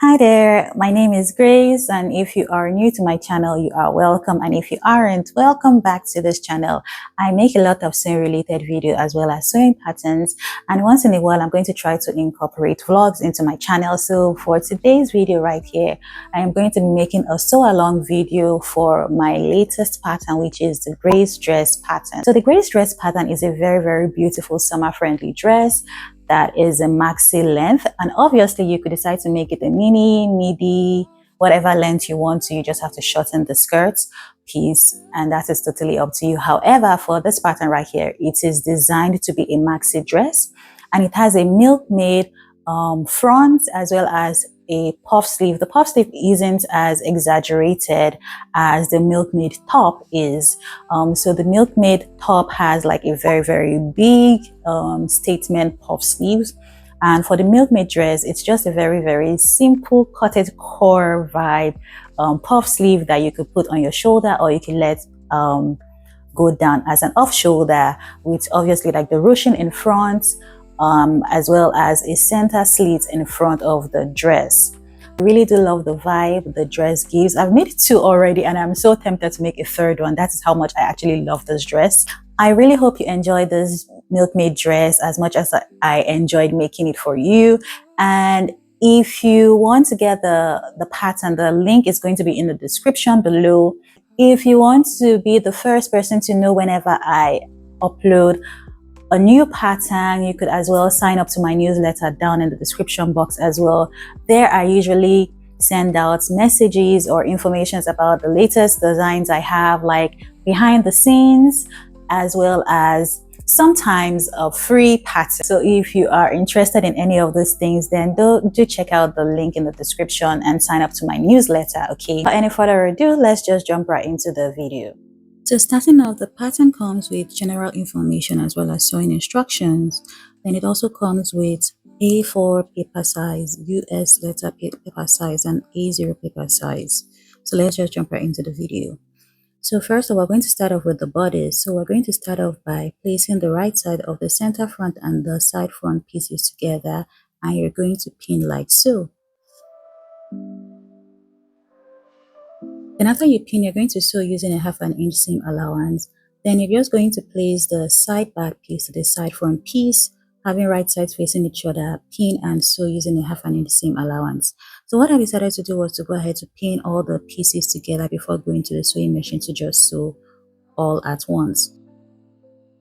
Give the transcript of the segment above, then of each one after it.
Hi there, my name is Grace, and if you are new to my channel, you are welcome, and if you aren't, welcome back to this channel. I make a lot of sewing related videos as well as sewing patterns, and once in a while I'm going to try to incorporate vlogs into my channel. So for today's video right here, I am going to be making a sew along video for my latest pattern, which is the Grace dress pattern. So the Grace dress pattern is a very beautiful summer friendly dress that is a maxi length, and obviously you could decide to make it a midi, whatever length you want to. You just have to shorten the skirts piece, and that is totally up to you. However, for this pattern right here, it is designed to be a maxi dress, and it has a Milkmaid front as well as a puff sleeve. The puff sleeve isn't as exaggerated as the Milkmaid top is. So the Milkmaid top has like a very big statement puff sleeves, and for the Milkmaid dress, it's just a very simple cottagecore vibe puff sleeve that you could put on your shoulder, or you can let go down as an off shoulder, with obviously like the ruching in front, as well as a center slit in front of the dress. I really do love the vibe the dress gives. I've made 2 already, and I'm so tempted to make a 3rd one. That is how much I actually love this dress. I really hope you enjoy this Milkmaid dress as much as I enjoyed making it for you. And if you want to get the pattern, the link is going to be in the description below. If you want to be the first person to know whenever I upload a new pattern, you could as well sign up to my newsletter down in the description box as well. There I usually send out messages or information about the latest designs I have, like behind the scenes, as well as sometimes a free pattern. So if you are interested in any of those things, then do check out the link in the description and sign up to my newsletter. Okay, without any further ado, let's just jump right into the video. So starting off, the pattern comes with general information as well as sewing instructions. Then it also comes with A4 paper size, US letter paper size, and A0 paper size. So let's just jump right into the video. So first of all, we're going to start off with the bodice. So we're going to start off by placing the right side of the center front and the side front pieces together, and you're going to pin like so. Then after you pin, you're going to sew using a 1/2 inch seam allowance. Then you're just going to place the side back piece to the side front piece, having right sides facing each other, pin and sew using a 1/2 inch seam allowance. So what I decided to do was to go ahead to pin all the pieces together before going to the sewing machine to just sew all at once.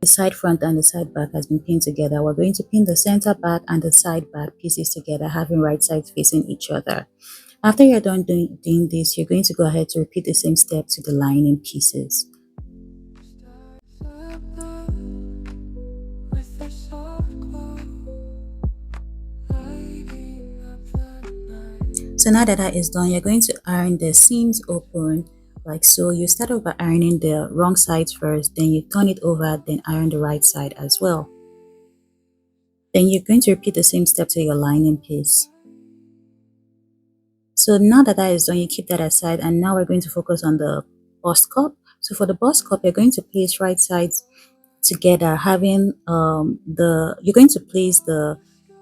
The side front and the side back has been pinned together. We're going to pin the center back and the side back pieces together, having right sides facing each other. After you're done doing this, you're going to go ahead to repeat the same step to the lining pieces. So now that is done, you're going to iron the seams open like so. You start off by ironing the wrong sides first, then you turn it over, then iron the right side as well. Then you're going to repeat the same step to your lining piece. So now that is done, you keep that aside, and now we're going to focus on the bust cup. So for the bust cup, you're going to place right sides together, having you're going to place the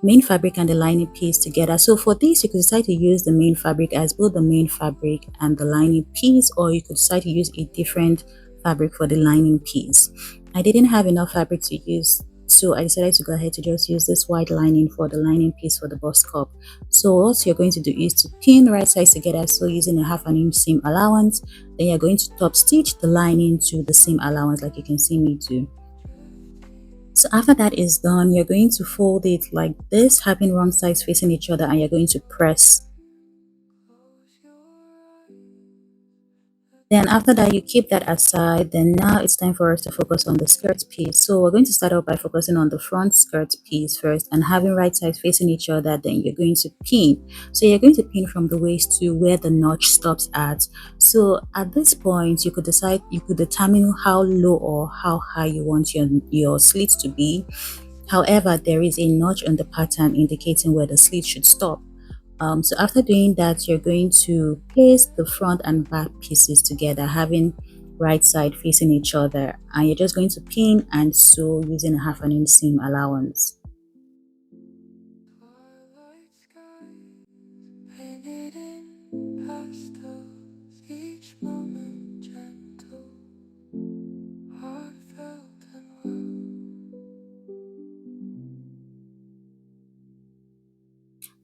main fabric and the lining piece together. So for this, you could decide to use the main fabric as both the main fabric and the lining piece, or you could decide to use a different fabric for the lining piece. I didn't have enough fabric to use, so I decided to go ahead to just use this white lining for the lining piece for the bust cup. So what you're going to do is to pin the right sides together, so using a 1/2 inch seam allowance. Then you're going to top stitch the lining to the seam allowance like you can see me do. So after that is done, you're going to fold it like this, having wrong sides facing each other, and you're going to press. Then after that, you keep that aside. Then now it's time for us to focus on the skirt piece. So we're going to start off by focusing on the front skirt piece first, and having right sides facing each other, then you're going to pin. So you're going to pin from the waist to where the notch stops at. So at this point, you could determine how low or how high you want your slit to be. However, there is a notch on the pattern indicating where the slit should stop. So after doing that, you're going to place the front and back pieces together, having right side facing each other, and you're just going to pin and sew using a 1/2 inch seam allowance.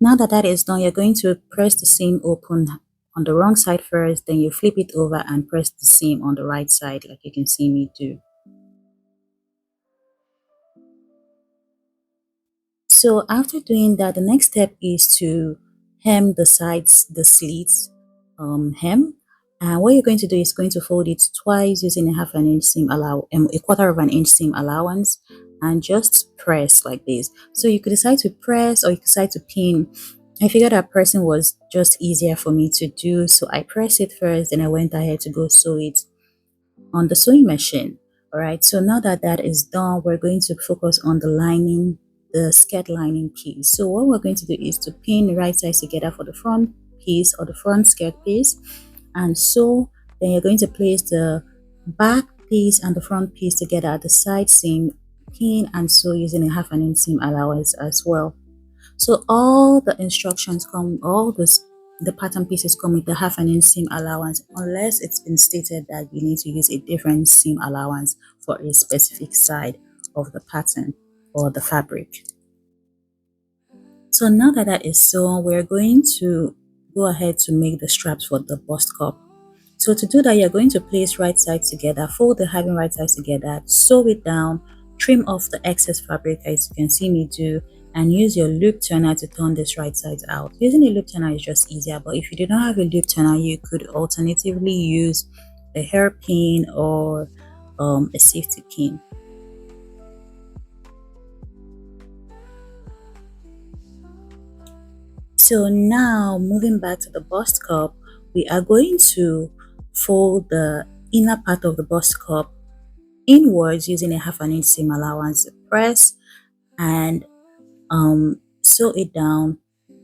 Now that that is done, you're going to press the seam open on the wrong side first, then you flip it over and press the seam on the right side like you can see me do. So after doing that, the next step is to hem the sides, the slits hem. And what you're going to do is going to fold it twice using a half an inch seam a quarter of an inch seam allowance, and just press like this. So you could decide to press or you could decide to pin. I figured that pressing was just easier for me to do, so I pressed it first, then I went ahead to go sew it on the sewing machine. All right, so now that that is done, we're going to focus on the lining, the skirt lining piece. So what we're going to do is to pin the right sides together for the front piece or the front skirt piece, and sew. Then you're going to place the back piece and the front piece together at the side seam, pin and sew using a half an inch seam allowance as well. So all the instructions come, all this, the pattern pieces come with the half an inch seam allowance, unless it's been stated that you need to use a different seam allowance for a specific side of the pattern or the fabric. So now that that is sewn, we're going to go ahead to make the straps for the bust cup. So to do that, you're going to place right sides together, fold the having right sides together, sew it down, trim off the excess fabric as you can see me do, and use your loop turner to turn this right side out. Using a loop turner is just easier, but if you do not have a loop turner, you could alternatively use a hairpin or a safety pin. So now moving back to the bust cup, we are going to fold the inner part of the bust cup inwards using a half an inch seam allowance, press and sew it down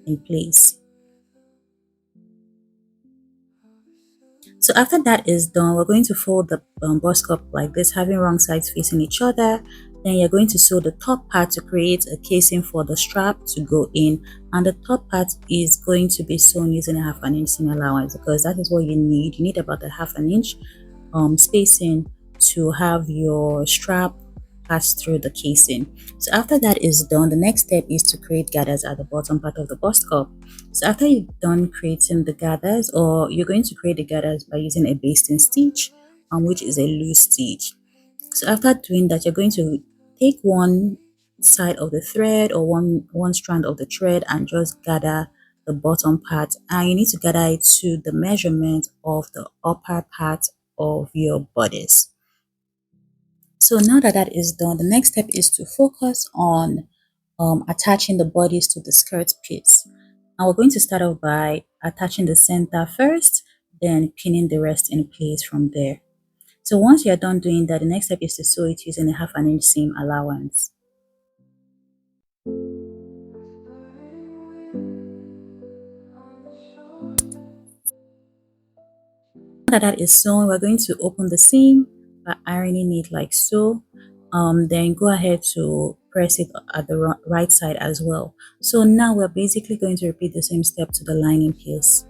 in place. So after that is done, we're going to fold the bust cup like this, having wrong sides facing each other. Then you're going to sew the top part to create a casing for the strap to go in, and the top part is going to be sewn using a half an inch seam allowance because that is what you need. You need about a half an inch spacing to have your strap pass through the casing. So after that is done, the next step is to create gathers at the bottom part of the bust cup. So after you've done creating the gathers, or you're going to create the gathers by using a basting stitch, which is a loose stitch. So after doing that, you're going to take one side of the thread or one strand of the thread and just gather the bottom part, and you need to gather it to the measurement of the upper part of your bodice. So now that that is done, the next step is to focus on attaching the bodice to the skirt piece. And we're going to start off by attaching the center first, then pinning the rest in place from there. So once you're done doing that, the next step is to sew it using a half an inch seam allowance. Now that that is sewn, we're going to open the seam by ironing it like so. Then go ahead to press it at the right side as well. So now we're basically going to repeat the same step to the lining piece.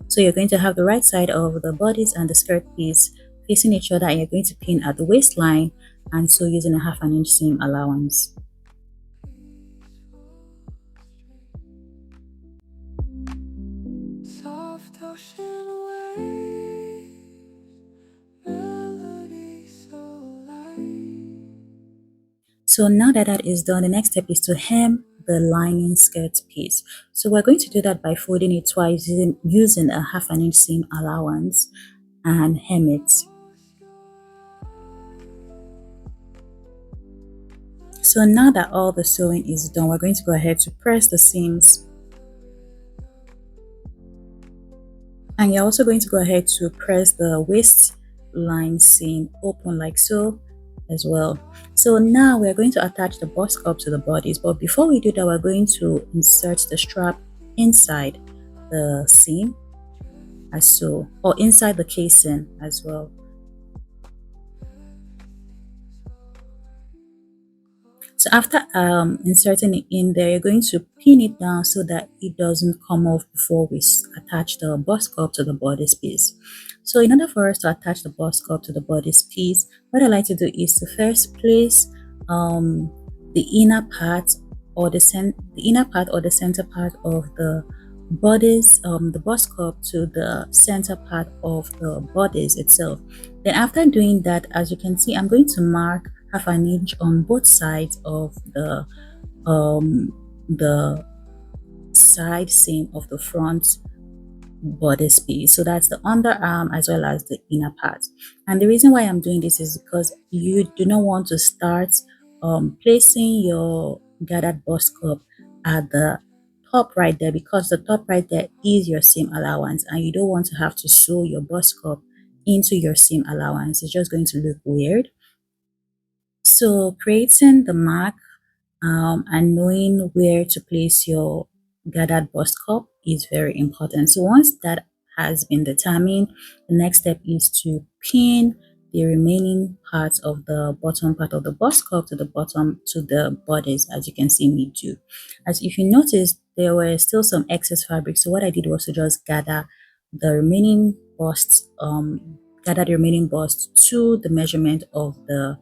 So you're going to have the right side of the bodice and the skirt piece facing each other, and you're going to pin at the waistline and sew using a half an inch seam allowance. So now that that is done, the next step is to hem the lining skirt piece. So we're going to do that by folding it twice using a half an inch seam allowance and hem it. So now that all the sewing is done, we're going to go ahead to press the seams. And you're also going to go ahead to press the waistline seam open like so as well. So now we're going to attach the bust cup to the bodice, but before we do that, we're going to insert the strap inside the seam as so, or inside the casing as well. So after inserting it in there, you're going to pin it down so that it doesn't come off before we attach the bust cup to the bodice piece. So in order for us to attach the bust cup to the bodice piece, what I like to do is to first place the inner part or the inner part or the center part of the bodice, the bust cup to the center part of the bodice itself. Then after doing that, as you can see, I'm going to mark half an inch on both sides of the side seam of the front bodice piece. So that's the underarm as well as the inner part. And the reason why I'm doing this is because you do not want to start placing your gathered bust cup at the top right there, because the top right there is your seam allowance and you don't want to have to sew your bust cup into your seam allowance. It's just going to look weird. So creating the mark and knowing where to place your gathered bust cup is very important. So once that has been determined, the next step is to pin the remaining parts of the bottom part of the bust cup to the bottom to the bodice, as you can see me do. As if you notice, there were still some excess fabric, so what I did was to just gather the remaining bust to the measurement of the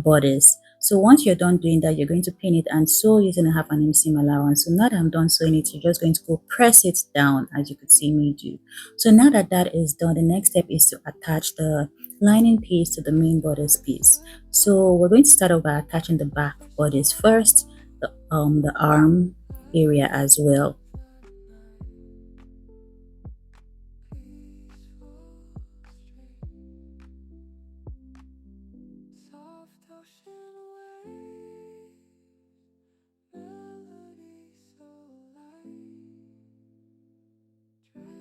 bodice. So once you're done doing that, you're going to pin it and sew using a half an inch seam allowance. So now that I'm done sewing it, you're just going to go press it down, as you could see me do. So now that that is done, the next step is to attach the lining piece to the main bodice piece. So we're going to start off by attaching the back bodice first, the arm area as well.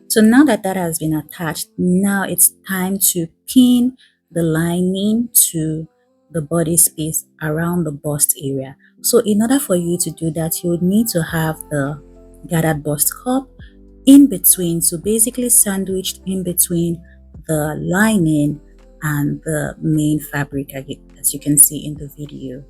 So now that that has been attached, now it's time to pin the lining to the body space around the bust area. So in order for you to do that, you would need to have the gathered bust cup in between, so basically sandwiched in between the lining and the main fabric, as you can see in the video.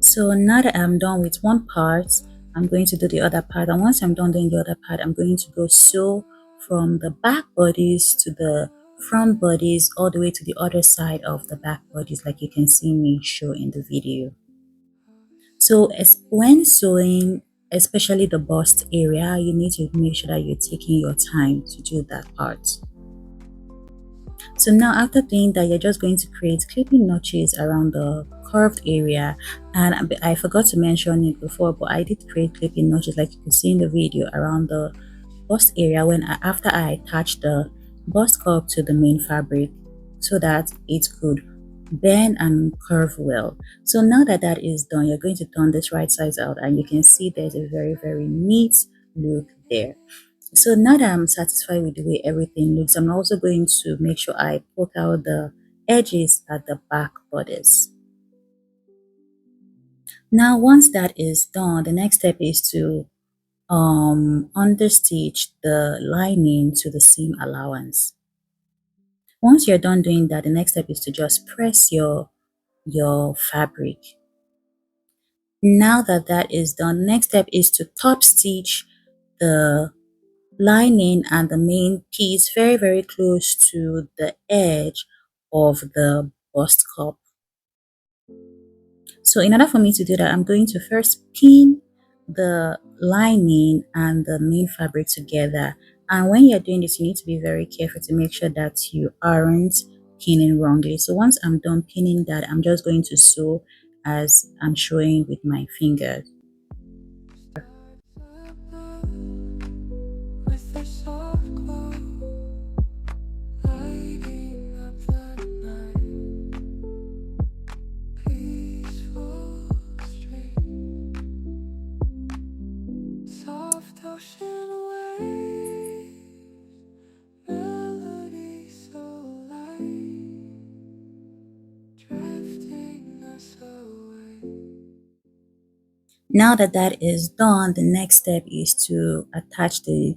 So now that I'm done with one part, I'm going to do the other part, and once I'm done doing the other part, I'm going to go sew from the back bodies to the front bodies all the way to the other side of the back bodies, like you can see me show in the video. So when sewing, especially the bust area, you need to make sure that you're taking your time to do that part. So now after doing that, you're just going to create clipping notches around the curved area, and I forgot to mention it before, but I did create clipping notches like you can see in the video around the bust area after I attached the bust cup to the main fabric so that it could bend and curve well. So now that that is done, you're going to turn this right side out and you can see there's a very neat look there. So now that I'm satisfied with the way everything looks, I'm also going to make sure I poke out the edges at the back bodice. Now once that is done, the next step is to understitch the lining to the seam allowance. Once you're done doing that, the next step is to just press your fabric. Now that that is done, next step is to top stitch the lining and the main piece very close to the edge of the bust cup. So in order for me to do that, I'm going to first pin the lining and the main fabric together. And when you're doing this, you need to be very careful to make sure that you aren't pinning wrongly. So once I'm done pinning that, I'm just going to sew as I'm showing with my fingers. Now that that is done, the next step is to attach the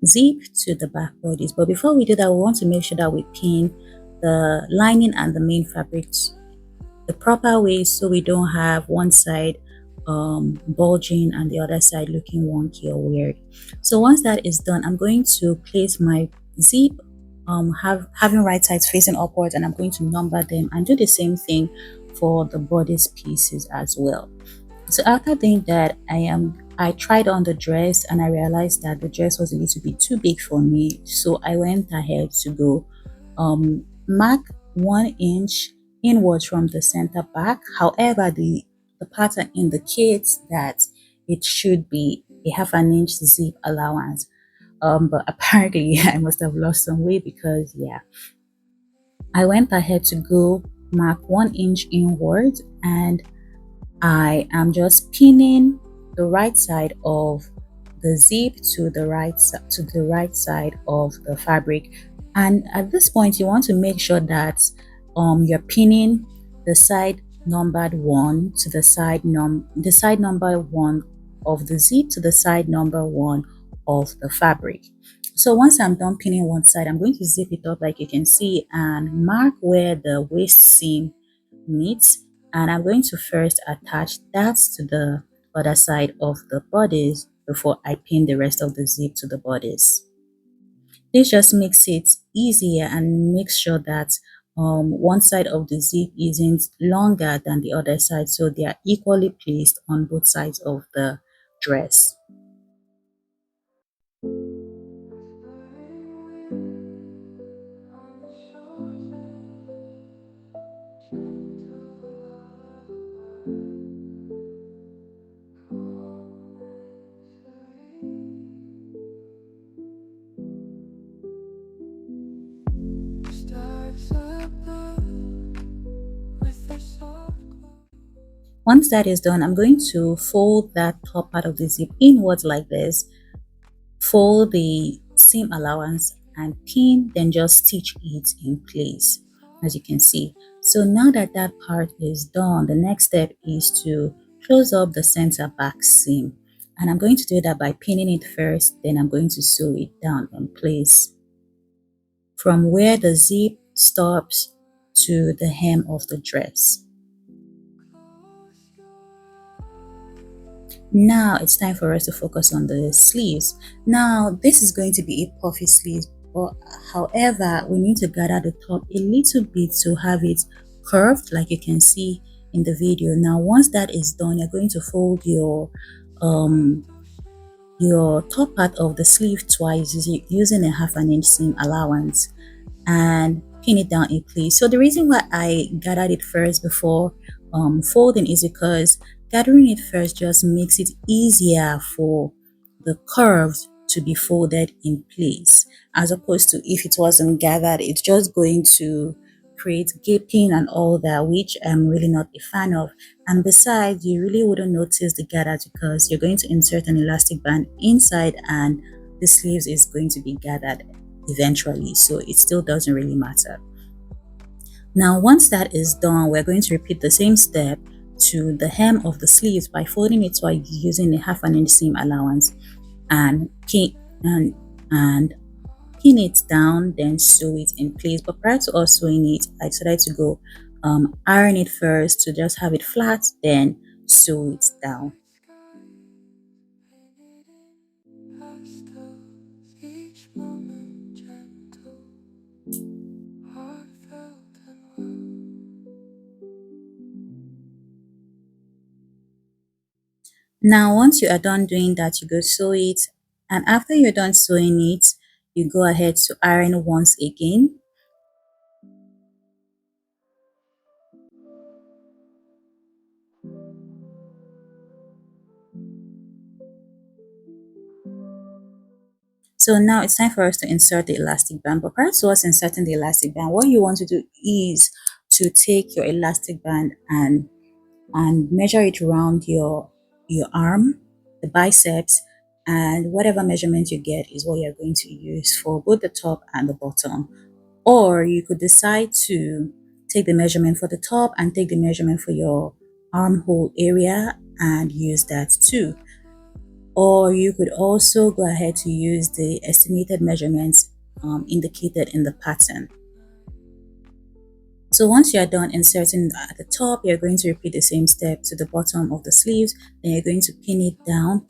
zip to the back bodies. But before we do that, we want to make sure that we pin the lining and the main fabric the proper way so we don't have one side bulging and the other side looking wonky or weird. So once that is done, I'm going to place my zip having right sides facing upwards, and I'm going to number them and do the same thing for the bodice pieces as well. So after doing that, I tried on the dress and I realized that the dress was a little bit too big for me. So I went ahead to go mark 1 inch inwards from the center back. However, the pattern indicates that it should be a half an inch zip allowance. But apparently I must have lost some weight because yeah, I went ahead to go mark 1 inch inwards, and I am just pinning the right side of the zip to the right side of the fabric. And at this point, you want to make sure that you're pinning the side numbered 1 to the side number 1 of the zip to the side number 1 of the fabric. So once I'm done pinning one side, I'm going to zip it up like you can see and mark where the waist seam meets, and I'm going to first attach that to the other side of the bodice before I pin the rest of the zip to the bodice. This just makes it easier and makes sure that one side of the zip isn't longer than the other side, so they are equally placed on both sides of the dress. Once that is done, I'm going to fold that top part of the zip inwards like this, fold the seam allowance and pin, then just stitch it in place as you can see. So now that that part is done, the next step is to close up the center back seam, and I'm going to do that by pinning it first, then I'm going to sew it down in place from where the zip stops to the hem of the dress. Now it's time for us to focus on the sleeves. Now this is going to be a puffy sleeve, but however, we need to gather the top a little bit to have it curved like you can see in the video. Now once that is done, you're going to fold your top part of the sleeve twice using a half an inch seam allowance and pin it down in place. So the reason why I gathered it first before folding is because gathering it first just makes it easier for the curves to be folded in place, as opposed to if it wasn't gathered, it's just going to create gaping and all that, which I'm really not a fan of. And besides, you really wouldn't notice the gathers because you're going to insert an elastic band inside and the sleeves is going to be gathered eventually, so it still doesn't really matter. Now once that is done, we're going to repeat the same step to the hem of the sleeves by folding it twice using a half an inch seam allowance and pin it down, then sew it in place. But prior to us sewing it, I decided to go iron it first to just have it flat, then sew it down. Now once you are done doing that, you go sew it, and after you're done sewing it, you go ahead to iron once again. So now it's time for us to insert the elastic band. But prior to us inserting the elastic band, what you want to do is to take your elastic band and measure it around your arm, the biceps, and whatever measurement you get is what you're going to use for both the top and the bottom. Or you could decide to take the measurement for the top and take the measurement for your armhole area and use that too. Or you could also go ahead to use the estimated measurements indicated in the pattern. So once you are done inserting at the top, you're going to repeat the same step to the bottom of the sleeves. Then you're going to pin it down.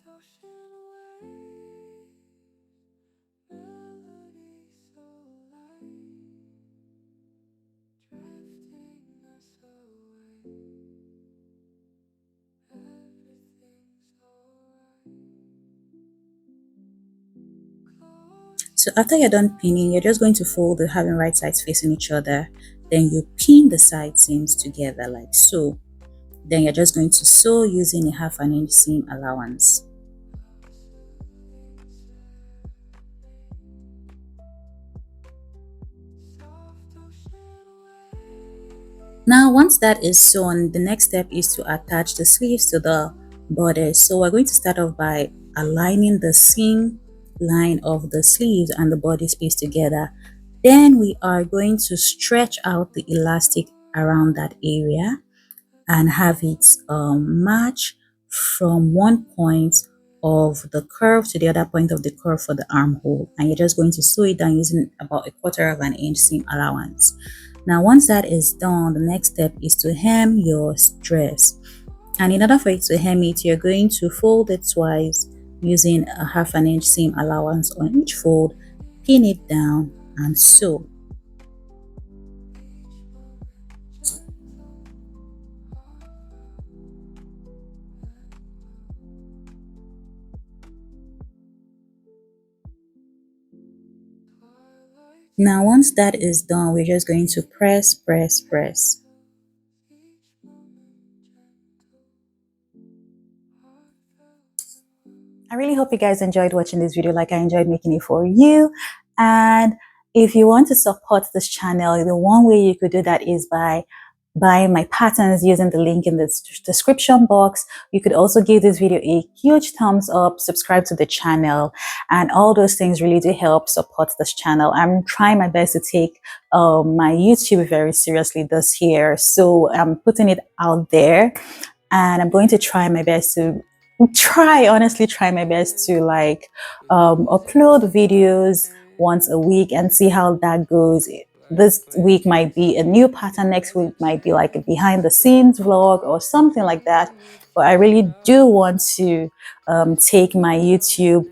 So after you're done pinning, you're just going to fold the having right sides facing each other. Then you pin the side seams together like so. Then you're just going to sew using a 1/2 inch seam allowance. Now once that is sewn, the next step is to attach the sleeves to the bodice. So we're going to start off by aligning the seam line of the sleeves and the bodice piece together. Then we are going to stretch out the elastic around that area and have it match from one point of the curve to the other point of the curve for the armhole, and you're just going to sew it down using about 1/4 inch seam allowance. Now once that is done, the next step is to hem your dress, and in order for you to hem it, you're going to fold it twice using a 1/2 inch seam allowance on each fold, pin it down and sew. Now once that is done, we're just going to press, press, press. I really hope you guys enjoyed watching this video like I enjoyed making it for you. And if you want to support this channel, the one way you could do that is by buying my patterns using the link in the description box. You could also give this video a huge thumbs up, subscribe to the channel, and all those things really do help support this channel. I'm trying my best to take my YouTube very seriously this year, so I'm putting it out there, and I'm going to try my best to honestly try my best to like upload videos once a week and see how that goes. This week might be a new pattern, next week might be like a behind the scenes vlog or something like that. But I really do want to take my YouTube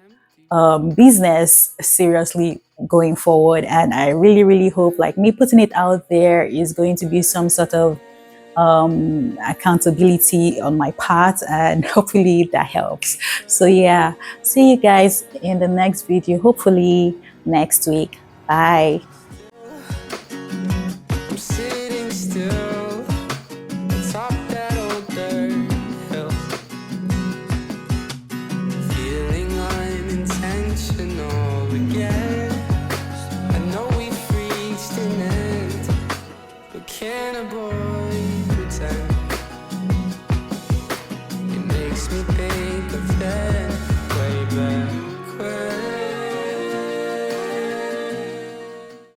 business seriously going forward, and I really hope like me putting it out there is going to be some sort of accountability on my part, and hopefully that helps. So yeah, see you guys in the next video, hopefully next week. Bye.